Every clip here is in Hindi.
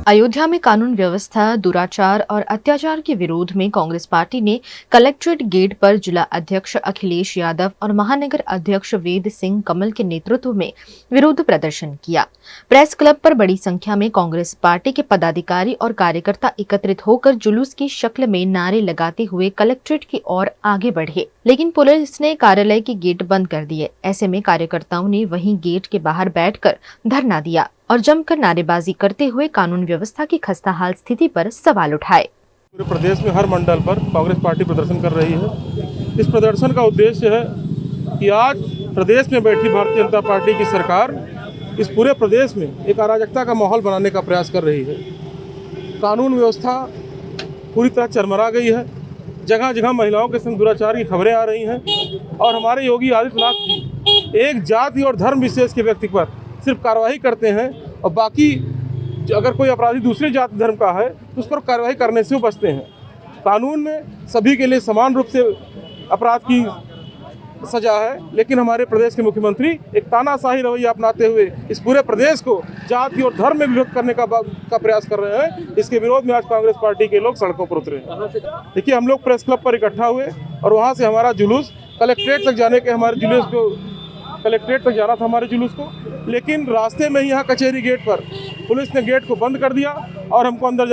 अयोध्या में कानून व्यवस्था, दुराचार और अत्याचार के विरोध में कांग्रेस पार्टी ने कलेक्ट्रेट गेट पर जिला अध्यक्ष अखिलेश यादव और महानगर अध्यक्ष वेद सिंह कमल के नेतृत्व में विरोध प्रदर्शन किया। प्रेस क्लब पर बड़ी संख्या में कांग्रेस पार्टी के पदाधिकारी और कार्यकर्ता एकत्रित होकर जुलूस की शक्ल में नारे लगाते हुए कलेक्ट्रेट की ओर आगे बढ़े, लेकिन पुलिस ने कार्यालय के गेट बंद कर दिए। ऐसे में कार्यकर्ताओं ने वहीं गेट के बाहर बैठकर धरना दिया और जमकर नारेबाजी करते हुए कानून व्यवस्था की खस्ताहाल स्थिति पर सवाल उठाए। पूरे प्रदेश में हर मंडल पर कांग्रेस पार्टी प्रदर्शन कर रही है। इस प्रदर्शन का उद्देश्य है कि आज प्रदेश में बैठी भारतीय जनता पार्टी की सरकार इस पूरे प्रदेश में एक अराजकता का माहौल बनाने का प्रयास कर रही है। कानून व्यवस्था पूरी तरह चरमरा गई है। जगह जगह महिलाओं के संग दुराचार की खबरें आ रही हैं और हमारे योगी आदित्यनाथ जी एक जाति और धर्म विशेष के व्यक्ति पर सिर्फ कार्रवाई करते हैं और बाकी अगर कोई अपराधी दूसरे जाति धर्म का है तो उस पर कार्रवाई करने से वो बचते हैं। कानून में सभी के लिए समान रूप से अपराध की सजा है, लेकिन हमारे प्रदेश के मुख्यमंत्री एक तानाशाही रवैया अपनाते हुए इस पूरे प्रदेश को जाति और धर्म में विभक्त करने का प्रयास कर रहे हैं। इसके विरोध में आज कांग्रेस पार्टी के लोग सड़कों पर उतरे हैं। देखिए, हम लोग प्रेस क्लब पर इकट्ठा हुए और वहाँ से हमारा जुलूस कलेक्ट्रेट तक जाने के कलेक्ट्रेट तक जाना था हमारे जुलूस को, लेकिन रास्ते में ही यहाँ कचहरी गेट पर पुलिस ने गेट को बंद कर दिया और हमको अंदर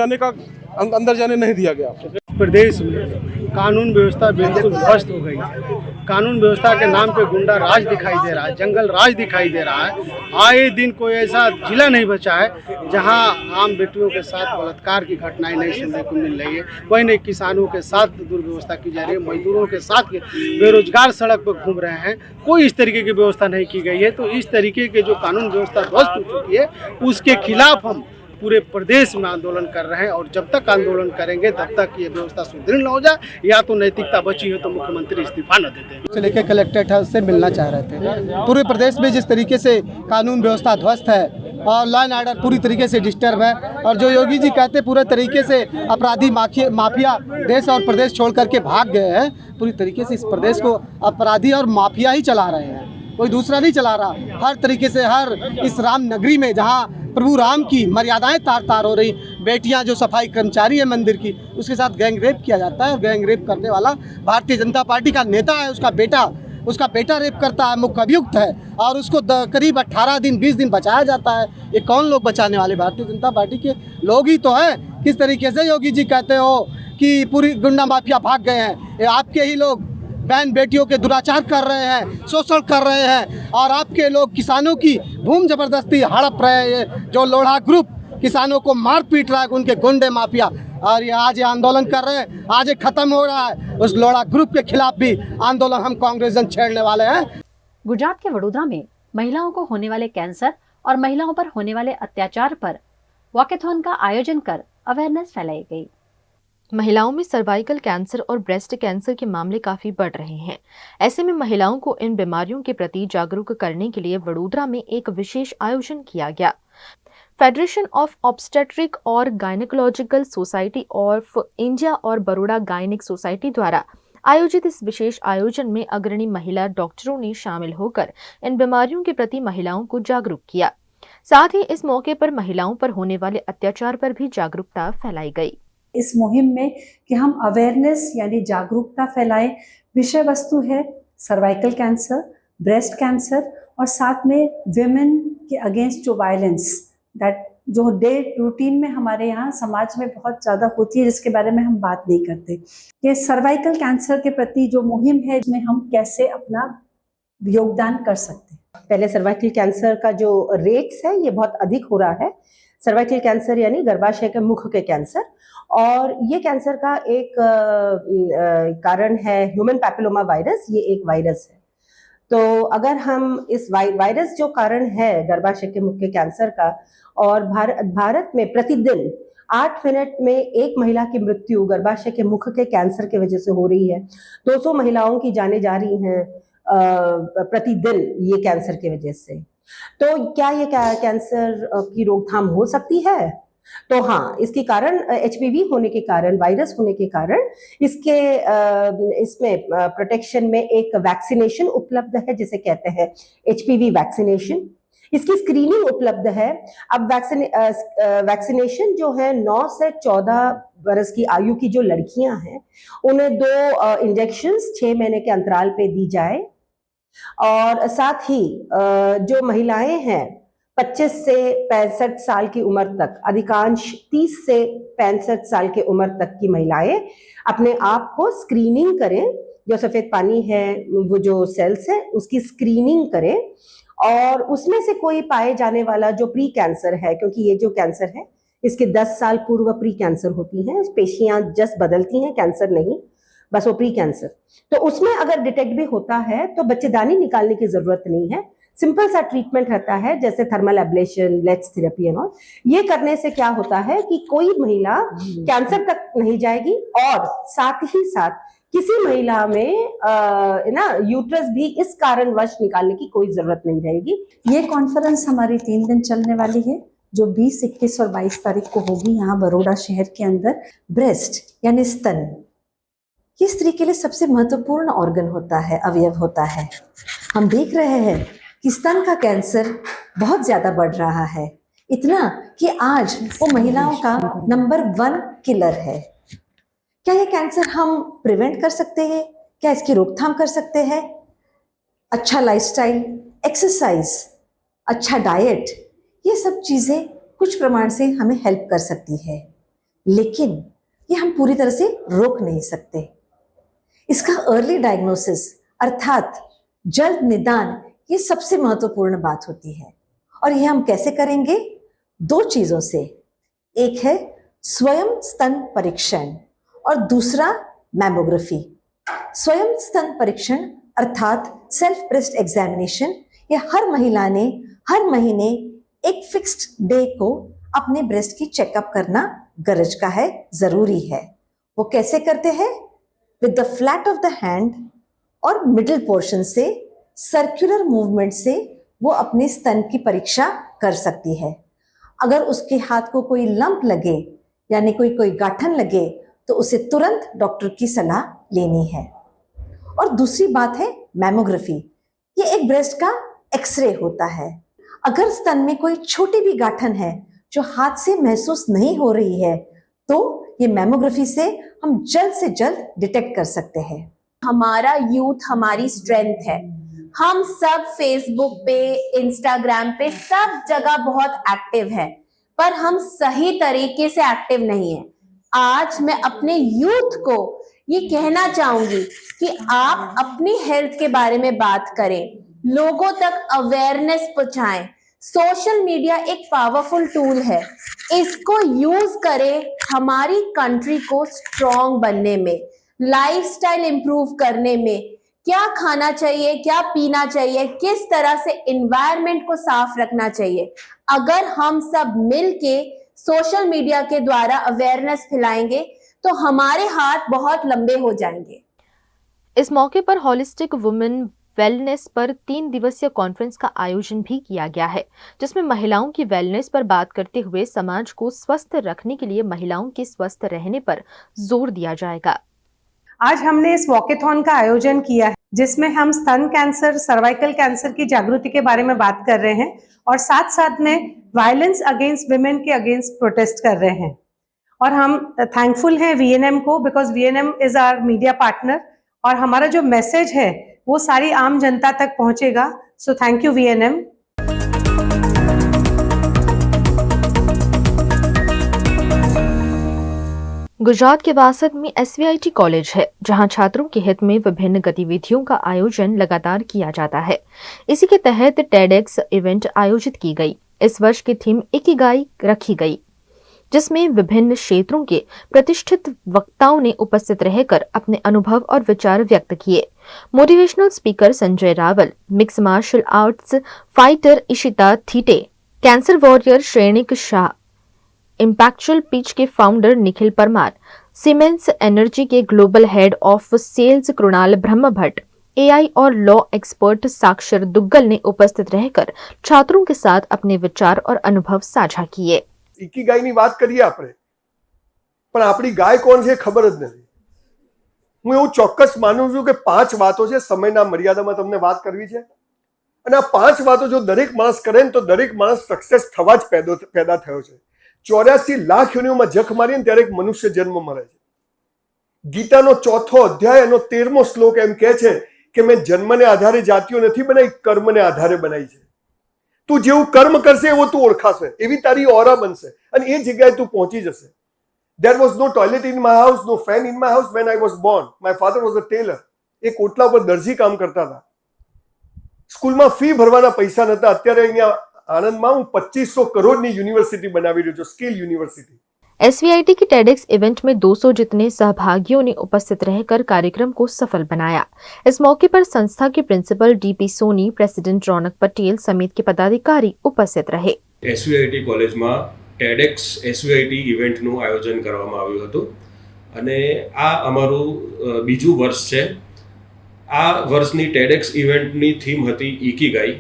जाने नहीं दिया गया। प्रदेश में कानून व्यवस्था बिल्कुल ध्वस्त हो गई है। कानून व्यवस्था के नाम पे गुंडा राज दिखाई दे रहा है, जंगल राज दिखाई दे रहा है। आए दिन कोई ऐसा जिला नहीं बचा है जहां आम बेटियों के साथ बलात्कार की घटनाएं नहीं सुनने को मिल रही है। वही नहीं, किसानों के साथ दुर्व्यवस्था की जा रही है, मजदूरों के साथ बेरोजगार सड़क पर घूम रहे हैं। कोई इस तरीके की व्यवस्था नहीं की गई है। तो इस तरीके के जो कानून व्यवस्था ध्वस्त हो चुकी है उसके खिलाफ हम पूरे प्रदेश में आंदोलन कर रहे हैं और जब तक आंदोलन करेंगे तब तक ये व्यवस्था सुदृढ़ न हो जाए या तो नैतिकता बची हो तो मुख्यमंत्री इस्तीफा न देते हैं। से लेकर कलेक्ट्रेट से मिलना चाह रहे थे। पूरे प्रदेश में जिस तरीके से कानून व्यवस्था ध्वस्त है और लॉ एंड ऑर्डर पूरी तरीके से डिस्टर्ब है और जो योगी जी कहते पूरे तरीके से अपराधी माफिया देश और प्रदेश छोड़ करके भाग गए हैं। पूरी तरीके से इस प्रदेश को अपराधी और माफिया ही चला रहे हैं, कोई दूसरा नहीं चला रहा। हर तरीके से हर इस राम नगरी में जहाँ प्रभु राम की मर्यादाएं तार तार हो रही, बेटियां जो सफाई कर्मचारी है मंदिर की उसके साथ गैंग रेप किया जाता है और गैंग रेप करने वाला भारतीय जनता पार्टी का नेता है। उसका बेटा रेप करता है, मुख्य अभियुक्त है और उसको करीब 18 दिन 20 दिन बचाया जाता है। ये कौन लोग बचाने वाले? भारतीय जनता पार्टी के लोग ही तो हैं। किस तरीके से योगी जी कहते हो कि पूरी गुंडा माफिया भाग गए हैं, ये आपके ही लोग बहन बेटियों के दुराचार कर रहे हैं, शोषण कर रहे हैं और आपके लोग किसानों की भूम जबरदस्ती हड़प रहे हैं। जो लोढ़ा ग्रुप किसानों को मार पीट रहा है, उनके गुंडे माफिया, और ये आज ये आंदोलन कर रहे हैं, आज ये खत्म हो रहा है। उस लोढ़ा ग्रुप के खिलाफ भी आंदोलन हम कांग्रेस जन छेड़ने वाले हैं। गुजरात के वडोदरा में महिलाओं को होने वाले कैंसर और महिलाओं पर होने वाले अत्याचार पर वॉकेथॉन का आयोजन कर अवेयरनेस फैलाई गई। महिलाओं में सर्वाइकल कैंसर और ब्रेस्ट कैंसर के मामले काफी बढ़ रहे हैं। ऐसे में महिलाओं को इन बीमारियों के प्रति जागरूक करने के लिए वडोदरा में एक विशेष आयोजन किया गया। फेडरेशन ऑफ ऑब्स्टेट्रिक और गायनेकोलॉजिकल सोसाइटी ऑफ इंडिया और बड़ौदा गायनिक सोसाइटी द्वारा आयोजित इस विशेष आयोजन में अग्रणी महिला डॉक्टरों ने शामिल होकर इन बीमारियों के प्रति महिलाओं को जागरूक किया। साथ ही इस मौके पर महिलाओं पर होने वाले अत्याचार पर भी जागरूकता फैलाई गई। इस मुहिम में कि हम अवेयरनेस यानी जागरूकता फैलाएं। विषय वस्तु है सर्वाइकल कैंसर, ब्रेस्ट कैंसर और साथ में विमेन के अगेंस्ट जो वायलेंस दैट जो डे रूटीन में हमारे यहाँ समाज में बहुत ज़्यादा होती है, जिसके बारे में हम बात नहीं करते। ये सर्वाइकल कैंसर के प्रति जो मुहिम है इसमें हम कैसे अपना योगदान कर सकते हैं। पहले सर्वाइकल कैंसर का जो रेट्स है ये बहुत अधिक हो रहा है। सर्वाइकल कैंसर यानी गर्भाशय के मुख के कैंसर, और ये कैंसर का एक कारण है ह्यूमन पैपिलोमा वायरस। ये एक वायरस है। तो अगर हम इस वायरस जो कारण है गर्भाशय के मुख के कैंसर का, और भारत में प्रतिदिन 8 मिनट में एक महिला की मृत्यु गर्भाशय के मुख के कैंसर की वजह से हो रही है। 200 महिलाओं की जानें जा रही हैं प्रतिदिन ये कैंसर की वजह से। तो क्या ये कैंसर की रोकथाम हो सकती है? तो हाँ, इसके कारण HPV होने के कारण, वायरस होने के कारण इसमें प्रोटेक्शन में एक वैक्सीनेशन उपलब्ध है जिसे कहते हैं HPV वैक्सीनेशन। इसकी स्क्रीनिंग उपलब्ध है। अब वैक्सीनेशन जो है 9 से 14 बरस की आयु की जो लड़कियां हैं उन्हें 2 इंजेक्शंस 6 महीने के अंतराल पे दी जाए, और साथ ही जो महिलाएं हैं 25 से 65 साल की उम्र तक, अधिकांश 30 से 65 साल की उम्र तक की महिलाएं अपने आप को स्क्रीनिंग करें, जो सफेद पानी है वो जो सेल्स है उसकी स्क्रीनिंग करें, और उसमें से कोई पाए जाने वाला जो प्री कैंसर है, क्योंकि ये जो कैंसर है इसके 10 साल पूर्व प्री कैंसर होती हैं, पेशियां जस्ट बदलती हैं, कैंसर नहीं, बस वो प्री कैंसर। तो उसमें अगर डिटेक्ट भी होता है तो बच्चेदानी निकालने की जरूरत नहीं है, सिंपल सा ट्रीटमेंट रहता है जैसे thermal ablation, let's therapy and all. ये करने से क्या होता है कि कोई महिला कैंसर तक नहीं जाएगी, और साथ ही साथ किसी महिला में यूट्रस भी इस कारणवश निकालने की कोई जरूरत नहीं रहेगी। ये कॉन्फ्रेंस हमारी 3 दिन चलने वाली है, जो 20, 21 और 22 तारीख को होगी यहाँ बड़ौदा शहर के अंदर। ब्रेस्ट यानी स्तन, ये स्त्री के लिए सबसे महत्वपूर्ण ऑर्गन होता है, अवयव होता है। हम देख रहे हैं कि स्तन का कैंसर बहुत ज्यादा बढ़ रहा है, इतना कि आज वो महिलाओं का नंबर 1 किलर है। क्या ये कैंसर हम प्रिवेंट कर सकते हैं? क्या इसकी रोकथाम कर सकते हैं? अच्छा लाइफस्टाइल, एक्सरसाइज, अच्छा डाइट, ये सब चीजें कुछ प्रमाण से हमें हेल्प कर सकती है, लेकिन ये हम पूरी तरह से रोक नहीं सकते। इसका अर्ली डायग्नोसिस अर्थात जल्द निदान, ये सबसे महत्वपूर्ण बात होती है। और ये हम कैसे करेंगे? 2 चीजों से, एक है स्वयं स्तन परीक्षण और दूसरा मैमोग्राफी। स्वयं स्तन परीक्षण अर्थात सेल्फ ब्रेस्ट एग्जामिनेशन, ये हर महिला ने हर महीने एक फिक्स्ड डे को अपने ब्रेस्ट की चेकअप करना गरज का है, जरूरी है। वो कैसे करते हैं? With the flat of the hand और मिडिल पोर्शन से सर्कुलर मूवमेंट से वो अपने स्तन की परीक्षा कर सकती है। अगर उसके हाथ को कोई लंप लगे यानी कोई गांठन लगे तो उसे तुरंत डॉक्टर की सलाह लेनी है। और दूसरी बात है मैमोग्राफी। ये एक ब्रेस्ट का एक्सरे होता है। अगर स्तन में कोई छोटी भी गांठन है जो हाथ से महसूस नहीं हो रही है तो ये मैमोग्राफी से हम जल्द से जल्द डिटेक्ट कर सकते हैं। हमारा यूथ हमारी स्ट्रेंथ है। हम सब फेसबुक पे, इंस्टाग्राम पे, सब जगह बहुत एक्टिव है, पर हम सही तरीके से एक्टिव नहीं है। आज मैं अपने यूथ को ये कहना चाहूंगी कि आप अपनी हेल्थ के बारे में बात करें, लोगों तक अवेयरनेस पहुंचाएं। सोशल मीडिया एक पावरफुल टूल है, इसको यूज करें हमारी कंट्री को स्ट्रॉन्ग बनने में, लाइफस्टाइल इंप्रूव करने में। क्या खाना चाहिए, क्या पीना चाहिए, किस तरह से एनवायरनमेंट को साफ रखना चाहिए। अगर हम सब मिलके सोशल मीडिया के द्वारा अवेयरनेस फैलाएंगे तो हमारे हाथ बहुत लंबे हो जाएंगे। इस मौके पर होलिस्टिक वुमेन वेलनेस पर 3 दिवसीय कॉन्फ्रेंस का आयोजन भी किया गया है, जिसमें महिलाओं की वेलनेस पर बात करते हुए समाज को स्वस्थ रखने के लिए महिलाओं के स्वस्थ रहने पर जोर दिया जाएगा। आज हमने इस वॉकेथॉन का आयोजन किया है जिसमें हम स्तन कैंसर, सर्वाइकल कैंसर की जागृति के बारे में बात कर रहे हैं और साथ साथ में वायलेंस अगेंस्ट विमेन के अगेंस्ट प्रोटेस्ट कर रहे हैं। और हम थैंकफुल हैं VNM को, because VNM is our media partner, और हमारा जो मैसेज है वो सारी आम जनता तक पहुंचेगा। So thank you VNM। Gujarat के वासद में SVIT कॉलेज है, जहां छात्रों के हित में विभिन्न गतिविधियों का आयोजन लगातार किया जाता है। इसी के तहत TEDx इवेंट आयोजित की गई। इस वर्ष की थीम इकिगाई रखी गई, जिसमें विभिन्न क्षेत्रों के प्रतिष्ठित वक्ताओं ने उपस्थित रहकर अपने अनुभव और विचार व्यक्त किए। Motivational speaker Sanjay Rawal, mix martial arts fighter Ishita Thite, cancer warrior Shrenik Shah, impactual pitch के founder Nikhil Parmar, Siemens energy के global head of sales Krunal Brahmbhatt, AI और लॉ एक्सपर्ट साक्षर दुग्गल ने उपस्थित रहकर छात्रों के साथ अपने विचार और अनुभव साझा किए। ઇકીગાઈની વાત કરીએ આપણે, પણ આપણી ગાય કોણ છે ખબર જ નથી। હું એવું ચોક્કસ માનું છું કે 5 વાતો છે, સમયના મર્યાદામાં તમને વાત કરવી છે અને આ 5 વાતો જો દરેક માણસ કરે ને તો દરેક માણસ સક્સેસ થવા જ પેદા થયો છે. 84 લાખ યોનિઓમાં જખ મારીને ત્યારે એક મનુષ્ય જન્મ મળે છે. ગીતાનો 4થો અધ્યાય એનો 13મો શ્લોક એમ કહે છે કે મેં જન્મને આધારે જાતિઓ નથી બનાવી, કર્મને આધારે બનાવી છે. તું જેવું કર્મ કરશે એવો તું ઓળખાશે, એવી તારી ઓરા બનશે અને એ જગ્યાએ તું પહોંચી જશે. There was no toilet in my house, no fan in my house when I was born. My father was a tailor. એ કોટલા ઉપર દરજી કામ કરતા હતા. સ્કૂલમાં ફી ભરવાના પૈસા નહોતા. અત્યારે અહીંયા આણંદમાં હું 2500 કરોડની यूनिवर्सिटी बनावी रही हूँ, स्किल यूनिवर्सिटी. एसवीआईटी की टेडेक्स इवेंट में 200 जितने सहभागियों ने उपस्थित रहकर कार्यक्रम को सफल बनाया। इस मौके पर संस्था के प्रिंसिपल डीपी सोनी, प्रेसिडेंट रौनक पटेल समेत के पदाधिकारी उपस्थित रहे। एसवीआईटी कॉलेजમાં ટેડેક્સ એસવીઆઈટી ઇવેન્ટનું આયોજન કરવામાં આવ્યું હતું અને આ અમારું બીજું વર્ષ છે. આ વર્ષની ટેડેક્સ ઇવેન્ટની થીમ હતી ઇકીગાઈ.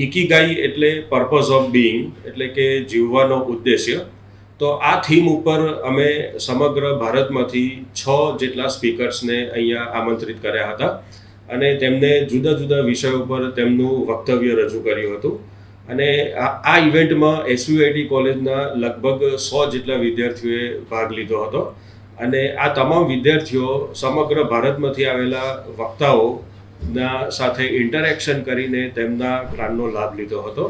ઇકીગાઈ એટલે પર્પઝ ઓફ બીઇંગ, એટલે કે જીવવાનો ઉદ્દેશ્ય. તો આ થીમ ઉપર અમે સમગ્ર ભારતમાંથી 6 જેટલા સ્પીકર્સને અહીંયા આમંત્રિત કર્યા હતા અને તેમને જુદા જુદા વિષયો પર તેમનું વક્તવ્ય રજૂ કર્યું હતું. અને આ ઇવેન્ટમાં એસવીઆઈટી કોલેજના લગભગ 100 જેટલા વિદ્યાર્થીઓએ ભાગ લીધો હતો અને આ તમામ વિદ્યાર્થીઓ સમગ્ર ભારતમાંથી આવેલા વક્તાઓના સાથે ઇન્ટરેક્શન કરીને તેમના જ્ઞાનનો લાભ લીધો હતો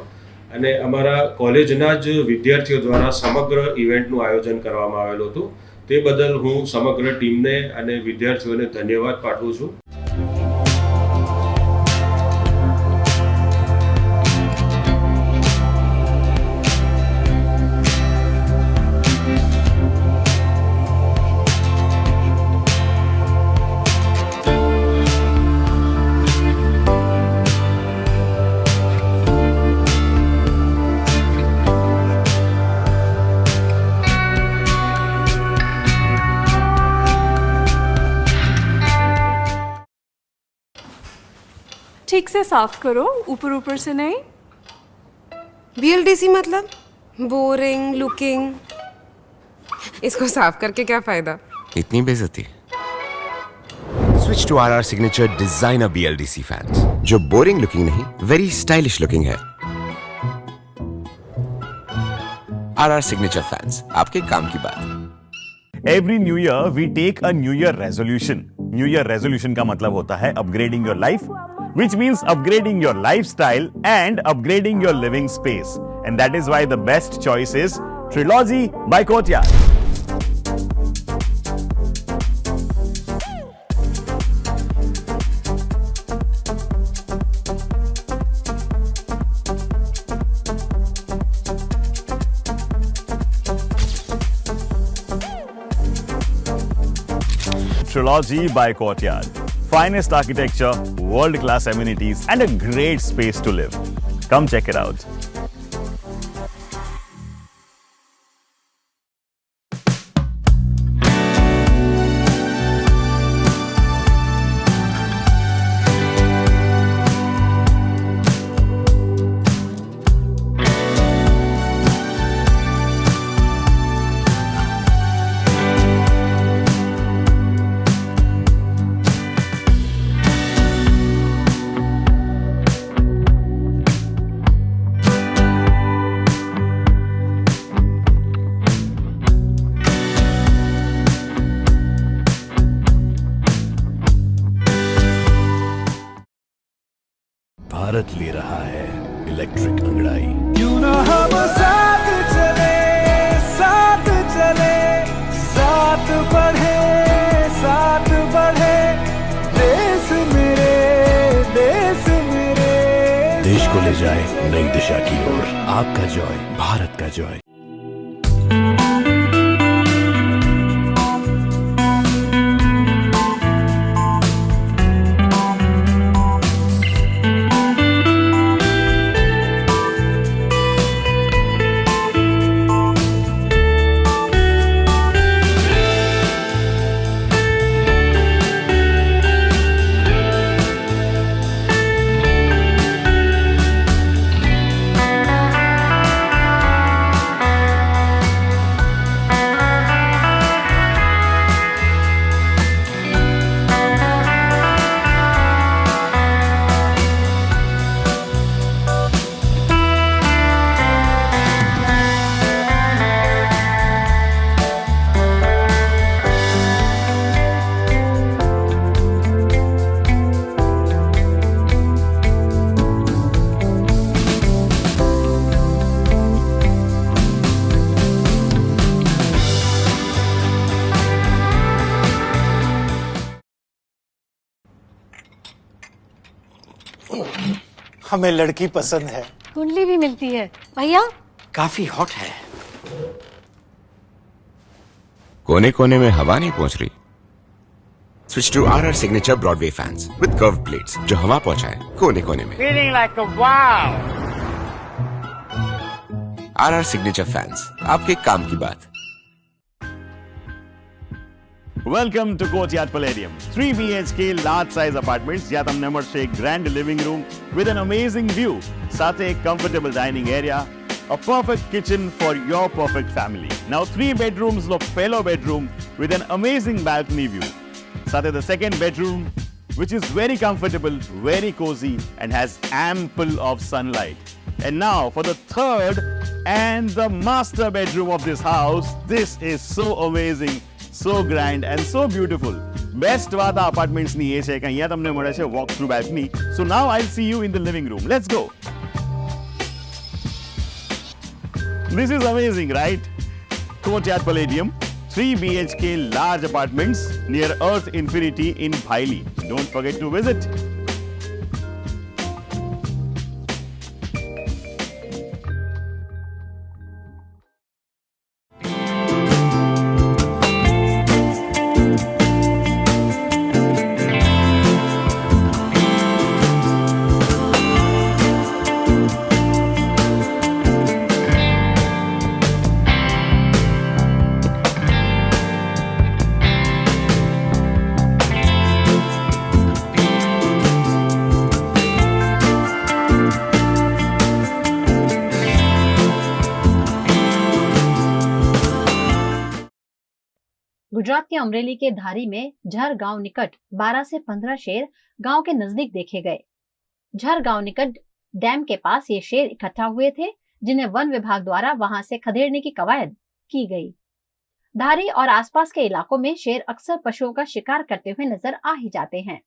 અને અમારા કોલેજના જ વિદ્યાર્થીઓ દ્વારા સમગ્ર ઇવેન્ટનું આયોજન કરવામાં આવેલું હતું. તે બદલ હું સમગ્ર ટીમને અને વિદ્યાર્થીઓને ધન્યવાદ પાઠવું છું. ठीक से साफ करो, ऊपर ऊपर से नहीं. बीएलडीसी मतलब बोरिंग लुकिंग. इसको साफ करके क्या फायदा? इतनी बेइज्जती. Switch to RR signature designer BLDC fans, जो बोरिंग लुकिंग नहीं, वेरी स्टाइलिश लुकिंग है. आरआर सिग्नेचर फैंस, आपके काम की बात. Every new year we take a new year resolution. New year resolution का मतलब होता है upgrading your life, which means upgrading your lifestyle and upgrading your living space. And that is why the best choice is Trilogy by Courtyard. Trilogy by Courtyard. Finest architecture, world-class amenities, and a great space to live. Come check it out. Bharat ले रहा है इलेक्ट्रिक अंगड़ाई. क्यों ना हम साथ चले, साथ चले, साथ बढ़े, साथ बढ़े. देश मेरे, देश मेरे. देश को ले जाए नई दिशा की ओर. आपका जॉय, भारत का जॉय. हमें लड़की पसंद है। कुंडली भी मिलती है भैया। काफी हॉट है। कोने कोने में हवा नहीं पहुंच रही? Switch to RR signature Broadway fans with curved plates जो हवा पहुंचाए कोने कोने में। Feeling like a wow. RR signature fans, आपके काम की बात। Welcome to Courtyard Palladium. 3 BHK large size apartments જ્યાં તમને મળશે એક grand living room with an amazing view, સાથે એક comfortable dining area, a perfect kitchen for your perfect family. Now 3 bedrooms નો પહેલો bedroom with an amazing balcony view. સાથે the second bedroom which is very comfortable, very cozy and has ample of sunlight. And now for the third and the master bedroom of this house. This is so amazing, so grand and so beautiful. Best વાત આ apartments ની એ છે કે અહીંયા તમને મળે છે walk through balcony. So now I'll see you in the living room. Let's go. This is amazing, right? Courtyard Palladium, 3 BHK large apartments near Earth Infinity in Bhaili. Don't forget to visit. Gujarat के अमरेली के धारी में झर गांव निकट 12 से 15 शेर गांव के नजदीक देखे गए। झर गांव निकट डैम के पास ये शेर इकट्ठा हुए थे, जिन्हें वन विभाग द्वारा वहां से खदेड़ने की कवायद की गई। धारी और आसपास के इलाकों में शेर अक्सर पशुओं का शिकार करते हुए नजर आ ही जाते हैं।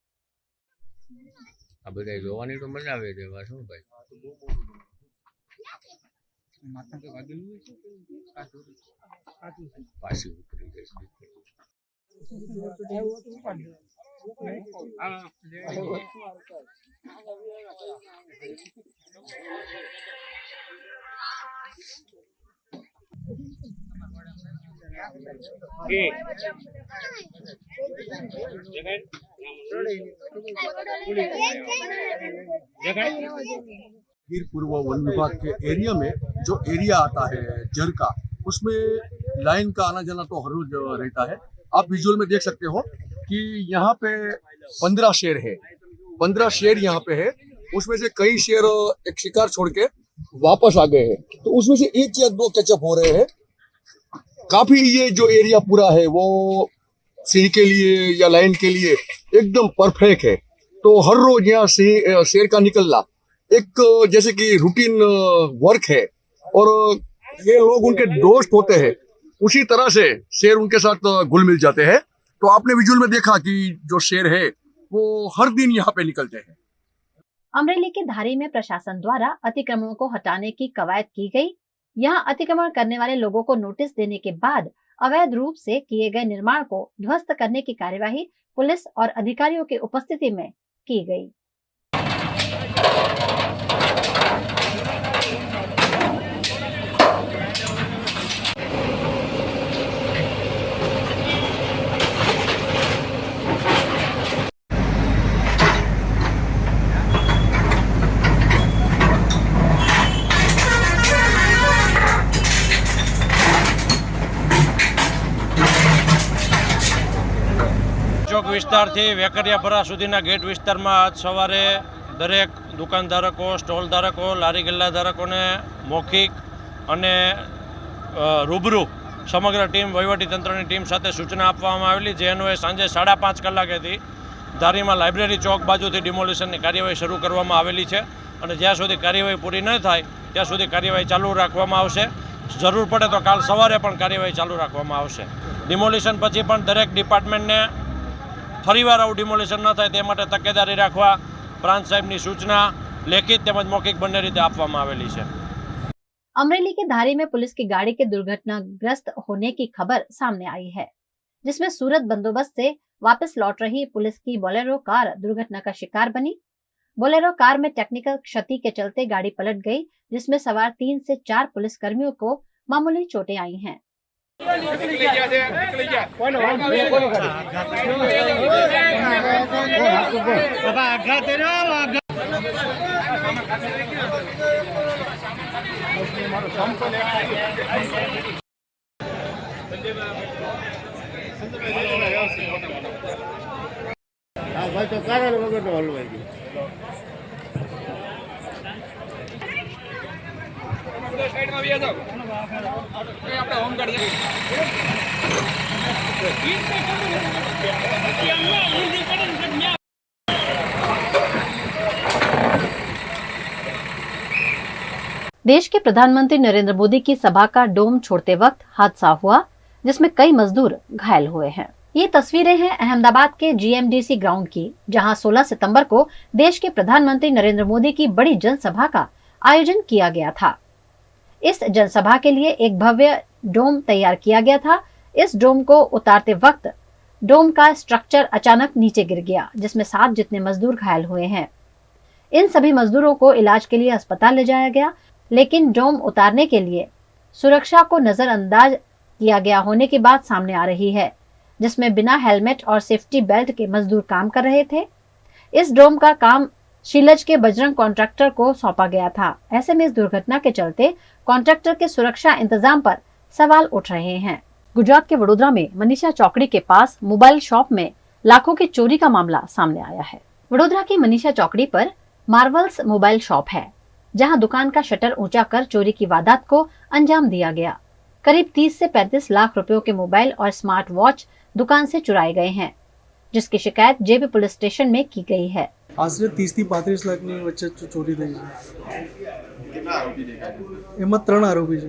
गिर पूर्व वन विभाग के एरिया में जो एरिया आता है जर का, उसमें लाइन का आना जाना तो हर रोज रहता है। आप विजुअल में देख सकते हो कि यहाँ पे 15 शेर है, 15 शेर यहाँ पे है। उसमें से कई शेर एक शिकार छोड़ के वापस आ गए हैं, तो उसमें से 1 या 2 कैचअप हो रहे हैं। काफी ये जो एरिया पूरा है वो सिंह के लिए या लाइन के लिए एकदम परफेक्ट है। तो हर रोज यहाँ शेर का निकलना एक जैसे कि रूटीन वर्क है, और ये लोग उनके दोस्त होते हैं, उसी तरह से शेर उनके साथ घुल मिल जाते हैं। तो आपने विजुअल में देखा कि जो शेर है वो हर दिन यहाँ पे निकलते हैं। अमरेली के धारी में प्रशासन द्वारा अतिक्रमणों को हटाने की कवायद की गई। यहाँ अतिक्रमण करने वाले लोगों को नोटिस देने के बाद अवैध रूप से किए गए निर्माण को ध्वस्त करने की कार्यवाही पुलिस और अधिकारियों की उपस्थिति में की गई। ચોક વિસ્તારથી વેકરિયાપરા સુધીના ગેટ વિસ્તારમાં આજ સવારે દરેક દુકાનધારકો, સ્ટોલ ધારકો, લારી ગલ્લા ધારકોને મૌખિક અને રૂબરૂ સમગ્ર ટીમ, વહીવટીતંત્રની ટીમ સાથે સૂચના આપવામાં આવેલી, જે અન્વયે સાંજે 5:30 કલાકેથી ધારીમાં લાઇબ્રેરી ચોક બાજુથી ડિમોલિશનની કાર્યવાહી શરૂ કરવામાં આવેલી છે અને જ્યાં સુધી કાર્યવાહી પૂરી ન થાય ત્યાં સુધી કાર્યવાહી ચાલુ રાખવામાં આવશે। જરૂર પડે તો કાલ સવારે પણ કાર્યવાહી ચાલુ રાખવામાં આવશે। ડિમોલિશન પછી પણ દરેક ડિપાર્ટમેન્ટને ફરીવાર આવું ડિમોલિશન ન થાય તે માટે તકેદારી રાખવા પ્રાંત સાહેબની સૂચના લેખિત તેમજ મૌખિક બંને રીતે આપવામાં આવેલી છે। अमरेली के धारी में पुलिस की गाड़ी के दुर्घटनाग्रस्त होने की खबर सामने आई है, जिसमें सूरत बंदोबस्त से वापस लौट रही पुलिस की बोलेरो कार दुर्घटना का शिकार बनी। बोलेरो कार में टेक्निकल क्षति के चलते गाड़ी पलट गई, जिसमें सवार 3 से 4 पुलिस कर्मियों को मामूली चोटें आई हैं। देश के प्रधानमंत्री नरेंद्र मोदी की सभा का डोम छोड़ते वक्त हादसा हुआ, जिसमें कई मजदूर घायल हुए हैं। ये तस्वीरें हैं अहमदाबाद के GMDC ग्राउंड की, जहां 16 सितंबर को देश के प्रधानमंत्री नरेंद्र मोदी की बड़ी जनसभा का आयोजन किया गया था। इस जनसभा के लिए एक भव्य डोम तैयार किया गया था। इस डोम को उतारते वक्त डोम का स्ट्रक्चर अचानक नीचे गिर गया, जिसमें 7 जितने मजदूर घायल हुए हैं। इन सभी मजदूरों को इलाज के लिए अस्पताल ले जाया गया, लेकिन डोम उतारने के लिए सुरक्षा को नजरअंदाज किया गया होने की बात सामने आ रही है, जिसमें बिना हेलमेट और सेफ्टी बेल्ट के मजदूर काम कर रहे थे। इस डोम का काम शीलज के बजरंग कॉन्ट्रैक्टर को सौंपा गया था। ऐसे में इस दुर्घटना के चलते कॉन्ट्रैक्टर के सुरक्षा इंतजाम पर सवाल उठ रहे हैं। गुजरात के वडोदरा में मनीषा चौकड़ी के पास मोबाइल शॉप में लाखों की चोरी का मामला सामने आया है। वडोदरा की मनीषा चौकड़ी पर मार्वल्स मोबाइल शॉप है, जहां दुकान का शटर ऊंचा कर चोरी की वारदात को अंजाम दिया गया। करीब 30 से 35 लाख रुपयों के मोबाइल और स्मार्ट वॉच दुकान से चुराए गए हैं, जिसकी शिकायत जेबी पुलिस स्टेशन में की गई है। आश्रे 30-35 લાખની વચ્ચે ચોરી થઈ છે। એમાં 3 આરોપી છે,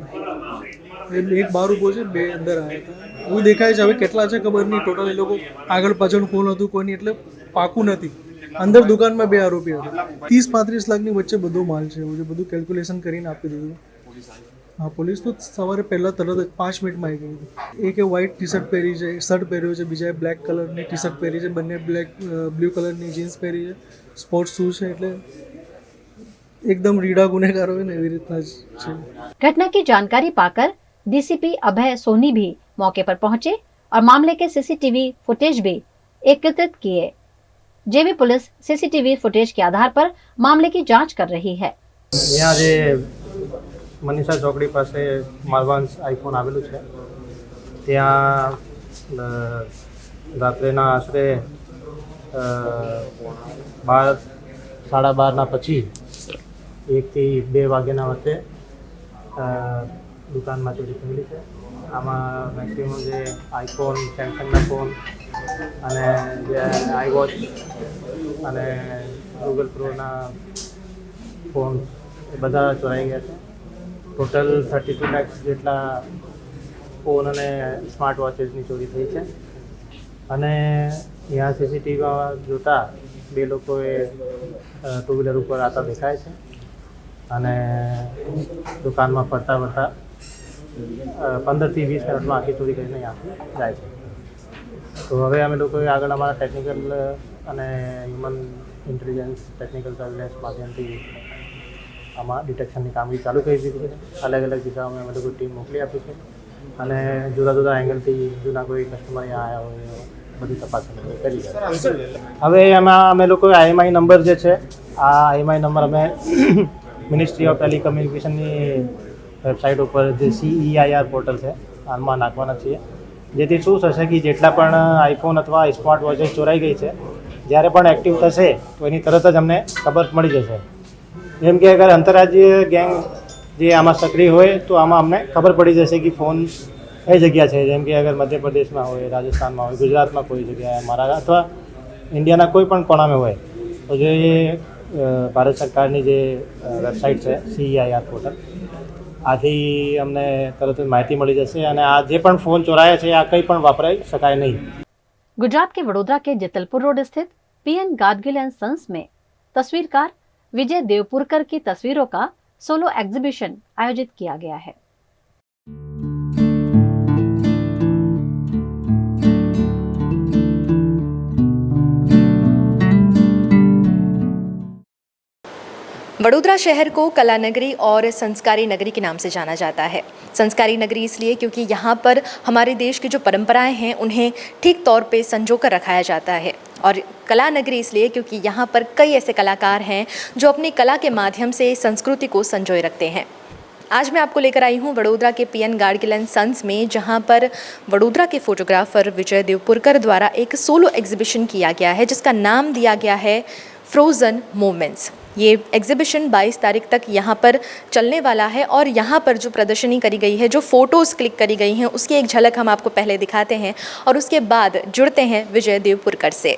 એક બહાર ઊભો છે, 2 અંદર આવ્યા હતા। એવું દેખાય છે, હવે કેટલા છે ખબર નહીં। ટોટલ એ લોકો આગળ પાછળ કોણ હતું કોઈ નહીં, એટલે પાકું નથી। અંદર દુકાનમાં 2 આરોપી હતા। 30-35 લાખની વચ્ચે બધો માલ છે, એવું બધું કેલ્ક્યુલેશન કરીને આપી દીધું। हाँ, पुलिस तो सवारे पहला तरत 5 मिनटમાં આવી ગઈ। એક વ્હાઇટ ટી-શર્ટ પહેરી છે, શર્ટ પહેર્યો છે, બીજાએ બ્લેક કલરની ટી-શર્ટ પહેરી છે, બંને બ્લુ કલરની જીન્સ પહેરી છે, સ્પોર્ટ્સ શૂઝ છે, એટલે एकदम रीढ़ा गुનેગાર હોય ને એવી રીતના છે। घटना की जानकारी पाकर डीसीपी अभय सोनी भी मौके पर पहुंचे और मामले के सीसीटीवी फुटेज भी एकत्रित किए। जेबी पुलिस सीसीटीवी फुटेज के आधार पर मामले की जांच कर रही है। यहाँ जे मनीषा चौकड़ी પાસે માર્વાન્સ આઈફોન આવેલું છે, ત્યાં રાત્રેના આશરે 12:30 પછી 1 થી 2 વાગ્યાના વચ્ચે દુકાનમાં ચોરી થયેલી છે। આમાં મેક્સિમમ જે આઈફોન, સેમસંગના ફોન અને જે આઈવોચ અને ગૂગલ પ્રોના ફોન એ બધા ચોરાઈ ગયા છે। टोटल 32 लाख જેટલા ફોન અને સ્માર્ટ વોચેસની ચોરી થઈ છે। અને यहाँ સીસીટીવીમાં જોતા 2 લોકોએ 2 વ્હીલર ઉપર આતા દેખાય છે અને દુકાનમાં ફરતા ફરતા 15 થી 20 મિનિટમાં આખી ચોરી કરીને ત્યાંથી જાય છે। તો હવે અમે લોકોએ આગળ અમારા ટેકનિકલ અને હ્યુમન ઇન્ટેલિજન્સ ટેકનિકલ સર્વેલન્સ માધ્યમથી આમાં ડિટેક્શનની કામગીરી ચાલુ કરી દીધી છે। અલગ અલગ દિશાઓમાં અમે લોકો ટીમ મોકલી આપી છે અને જુદા જુદા એંગલથી જૂના કોઈ કસ્ટમર અહીંયા આવ્યા હોય બધી તપાસ અમે કરી છે। હવે એમાં અમે લોકો IMI નંબર જે છે, આ IMI નંબર અમે મિનિસ્ટ્રી ઓફ ટેલિકમ્યુનિકેશનની વેબસાઇટ ઉપર જે CEIR પોર્ટલ છે આમાં નાખવાના છીએ, જેથી શું થશે કે જેટલા પણ આઈફોન અથવા સ્માર્ટ વોચેસ ચોરાઈ ગઈ છે, જ્યારે પણ એક્ટિવ થશે તો એની તરત જ અમને ખબર મળી જશે। જેમ કે અગર આંતરરાજ્ય ગેંગ જે આમાં સક્રિય હોય તો આમાં અમને ખબર પડી જશે કે ફોન કઈ જગ્યા છે। જેમ કે અગર મધ્યપ્રદેશમાં હોય, રાજસ્થાનમાં હોય, ગુજરાતમાં કોઈ જગ્યાએ, મહારાષ્ટ્ર અથવા ઇન્ડિયાના કોઈ પણ કોણામાં હોય તો જે ભારત સરકારની જે વેબસાઇટ છે CEIR પોર્ટલ, આથી અમને તરત જ માહિતી મળી જશે અને આ જે પણ ફોન ચોરાયા છે આ કંઈ પણ વાપરાઈ શકાય નહીં। गुजरात के वडोदरा के जेतलपुर रोड स्थित PN गाडगिल एंड सन्स में तस्वीरकार विजय देवपुरकर की तस्वीरों का सोलो एग्जीबिशन आयोजित किया गया है। वडोदरा शहर को कला नगरी और संस्कारी नगरी के नाम से जाना जाता है। संस्कारी नगरी इसलिए क्योंकि यहाँ पर हमारे देश की जो परंपराएं हैं उन्हें ठीक तौर पे संजो कर रखाया जाता है, और कला नगरी इसलिए क्योंकि यहाँ पर कई ऐसे कलाकार हैं जो अपनी कला के माध्यम से संस्कृति को संजोए रखते हैं। आज मैं आपको लेकर आई हूँ वडोदरा के पीएन गाडगिल एंड सन्स में, जहाँ पर वडोदरा के फोटोग्राफर विजय देवपुरकर द्वारा एक सोलो एग्जीबिशन किया गया है जिसका नाम दिया गया है फ्रोजन मोमेंट्स। ये एग्जीबिशन 22 तारीख तक यहाँ पर चलने वाला है, और यहाँ पर जो प्रदर्शनी करी गई है, जो फ़ोटोज़ क्लिक करी गई हैं, उसकी एक झलक हम आपको पहले दिखाते हैं और उसके बाद जुड़ते हैं विजय देवपुरकर से।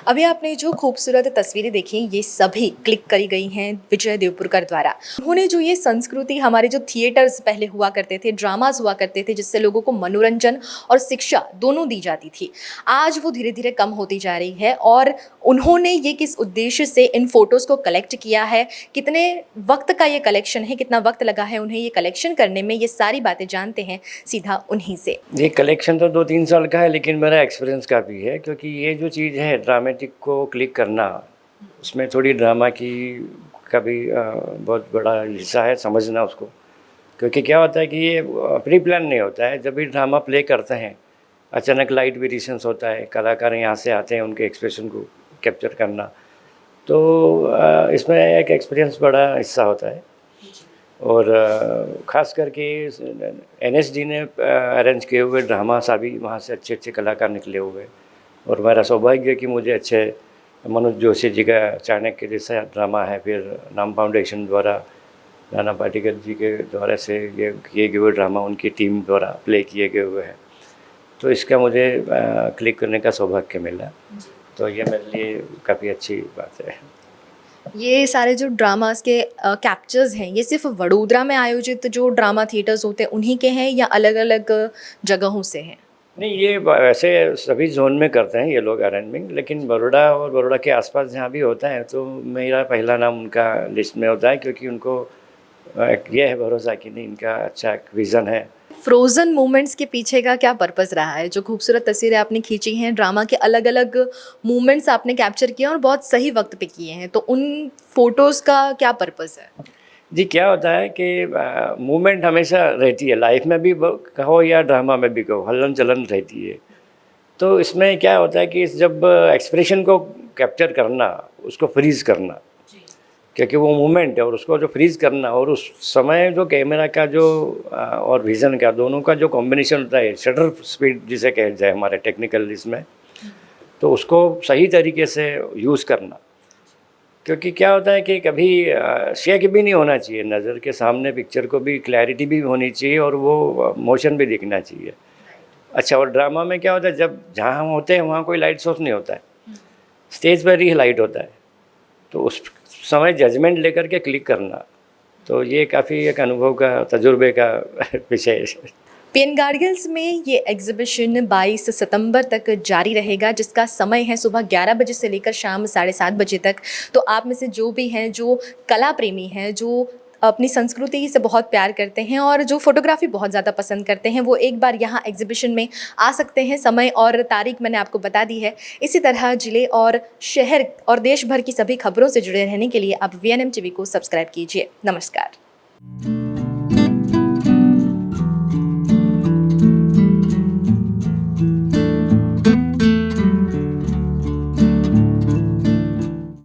अभी आपने जो खूबसूरत तस्वीरें देखी, ये सभी क्लिक करी गई हैं विजय देवपुरकर द्वारा। उन्होंने जो ये संस्कृति, हमारे जो थिएटर्स पहले हुआ करते थे, ड्रामास हुआ करते थे जिससे लोगों को मनोरंजन और शिक्षा दोनों दी जाती थी, आज वो धीरे धीरे कम होती जा रही है। और उन्होंने ये किस उद्देश्य से इन फ़ोटोज़ को कलेक्ट किया है, कितने वक्त का ये कलेक्शन है, कितना वक्त लगा है उन्हें ये कलेक्शन करने में, ये सारी बातें जानते हैं सीधा उन्हीं से। ये कलेक्शन तो 2-3 साल का है, लेकिन मेरा एक्सपीरियंस काफ़ी है, क्योंकि ये जो चीज़ है ड्रामेटिक को क्लिक करना, उसमें थोड़ी ड्रामा की का भी बहुत बड़ा हिस्सा है, समझना उसको। क्योंकि क्या होता है कि ये प्री प्लान नहीं होता है। जब भी ड्रामा प्ले करते हैं अचानक लाइट वेरिएशंस होता है, कलाकार यहाँ से आते हैं उनके एक्सप्रेशन को कैप्चर करना, तो इसमें एक एक्सपीरियंस बड़ा हिस्सा होता है। और ख़ास करके NSD ने अरेंज किए हुए ड्रामा सभी वहाँ से अच्छे अच्छे कलाकार निकले हुए, और मेरा सौभाग्य है कि मुझे अच्छे मनोज जोशी जी का चाणक्य जैसा ड्रामा है, फिर नाम फाउंडेशन द्वारा नाना पाटेकर जी के द्वारा से ये किए गए हुए ड्रामा उनकी टीम द्वारा प्ले किए गए हुए हैं, तो इसका मुझे क्लिक करने का सौभाग्य मिला, तो ये मेरे लिए काफ़ी अच्छी बात है। ये सारे जो ड्रामास के कैप्चर्स हैं, ये सिर्फ वडोदरा में आयोजित जो ड्रामा थिएटर्स होते हैं उन्हीं के हैं या अलग अलग जगहों से हैं? नहीं, ये वैसे सभी जोन में करते हैं ये लोग अरेंजमेंट, लेकिन बड़ौदा और बड़ौदा के आसपास जहाँ भी होता है तो मेरा पहला नाम उनका लिस्ट में होता है, क्योंकि उनको ये है भरोसा कि नहीं, इनका अच्छा विज़न है। फ्रोजन मोमेंट्स के पीछे का क्या पर्पस रहा है? जो खूबसूरत तस्वीरें आपने खींची हैं, ड्रामा के अलग अलग मोमेंट्स आपने कैप्चर किए और बहुत सही वक्त पे किए हैं, तो उन फोटोज़ का क्या पर्पस है? जी, क्या होता है कि मूवमेंट हमेशा रहती है, लाइफ में भी कहो या ड्रामा में भी कहो, हलन चलन रहती है। तो इसमें क्या होता है कि जब एक्सप्रेशन को कैप्चर करना, उसको फ्रीज़ करना, क्योंकि वो मूवमेंट है और उसको जो फ्रीज़ करना, और उस समय जो कैमरा का जो और विज़न का दोनों का जो कॉम्बिनेशन होता है, शटर स्पीड जिसे कहा जाए हमारे टेक्निकल इसमें, तो उसको सही तरीके से यूज़ करना। क्योंकि क्या होता है कि कभी शेक भी नहीं होना चाहिए, नज़र के सामने पिक्चर को भी क्लैरिटी भी होनी चाहिए और वो मोशन भी दिखना चाहिए। अच्छा, और ड्रामा में क्या होता है, जब जहाँ हम होते हैं वहाँ कोई लाइट सोर्स नहीं होता है, स्टेज पर ही लाइट होता है, तो उस समय जजमेंट लेकर के क्लिक करना, तो ये काफ़ी एक अनुभव का, तजुर्बे का विषय है। पीएन गाडगिल्स में ये एग्जीबिशन 22 सितंबर तक जारी रहेगा, जिसका समय है सुबह 11 बजे से लेकर शाम 7:30 बजे तक। तो आप में से जो भी हैं, जो कला प्रेमी हैं, जो अपनी संस्कृति से बहुत प्यार करते हैं और जो फोटोग्राफी बहुत ज़्यादा पसंद करते हैं, वो एक बार यहाँ एग्जीबिशन में आ सकते हैं। समय और तारीख मैंने आपको बता दी है। इसी तरह ज़िले और शहर और देश भर की सभी खबरों से जुड़े रहने के लिए आप VNM TV को सब्सक्राइब कीजिए। नमस्कार।